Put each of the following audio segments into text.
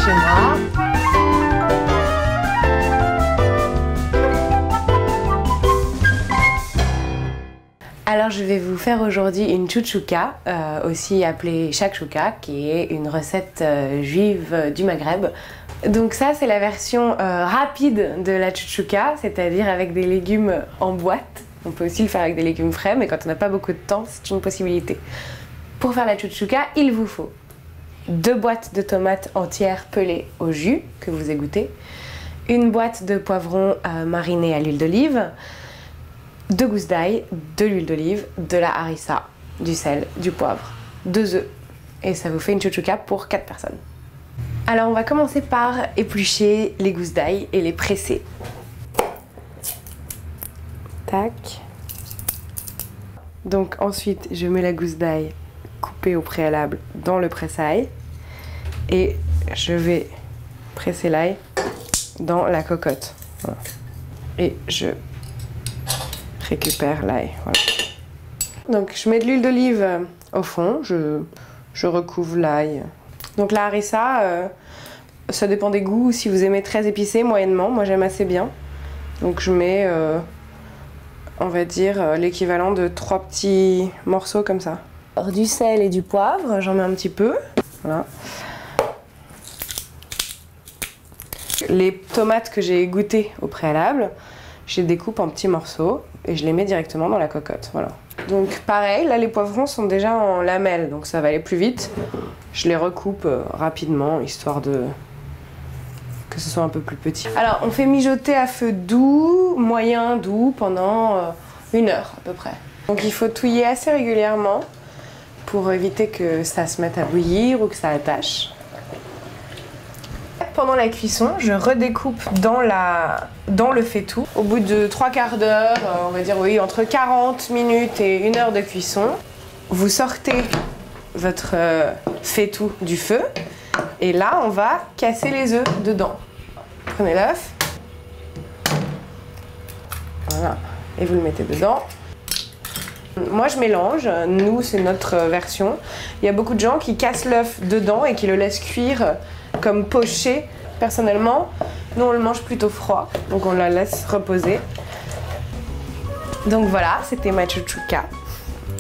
chez moi. Alors je vais vous faire aujourd'hui une chouchouka, aussi appelée shakshuka, qui est une recette juive du Maghreb. Donc ça c'est la version rapide de la chouchouka, c'est-à-dire avec des légumes en boîte. On peut aussi le faire avec des légumes frais, mais quand on n'a pas beaucoup de temps, c'est une possibilité. Pour faire la chouchouka, il vous faut 2 boîtes de tomates entières pelées au jus, que vous égouttez, une boîte de poivrons marinés à l'huile d'olive, 2 gousses d'ail, de l'huile d'olive, de la harissa, du sel, du poivre, 2 œufs. Et ça vous fait une chouchouka pour 4 personnes. Alors on va commencer par éplucher les gousses d'ail et les presser. Tac. Donc ensuite je mets la gousse d'ail coupée au préalable dans le presse-ail. Et je vais presser l'ail dans la cocotte. Voilà. Et je récupère l'ail. Voilà. Donc je mets de l'huile d'olive au fond, je recouvre l'ail. Donc la harissa, ça dépend des goûts, si vous aimez très épicé, moyennement, moi j'aime assez bien. Donc je mets, on va dire, l'équivalent de 3 petits morceaux comme ça. Alors, du sel et du poivre, j'en mets un petit peu. Voilà. Les tomates que j'ai égouttées au préalable, je les découpe en petits morceaux et je les mets directement dans la cocotte. Voilà. Donc pareil, là les poivrons sont déjà en lamelles, donc ça va aller plus vite. Je les recoupe rapidement, histoire que ce soit un peu plus petit. Alors on fait mijoter à feu doux, moyen doux, pendant 1 heure à peu près. Donc il faut touiller assez régulièrement pour éviter que ça se mette à bouillir ou que ça attache. Pendant la cuisson, je redécoupe dans le faitout. Au bout de 3/4 d'heure, on va dire oui, entre 40 minutes et 1 heure de cuisson, vous sortez votre faitout du feu et là on va casser les œufs dedans. Prenez l'œuf, voilà, et vous le mettez dedans. Moi je mélange, nous c'est notre version. Il y a beaucoup de gens qui cassent l'œuf dedans et qui le laissent cuire comme poché. Personnellement, nous on le mange plutôt froid, donc on la laisse reposer. Donc voilà, c'était ma chouchouka.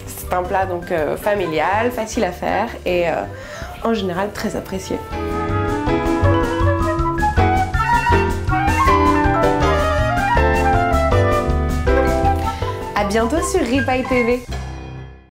C'est un plat donc familial, facile à faire et en général très apprécié. À bientôt sur Ripaille TV.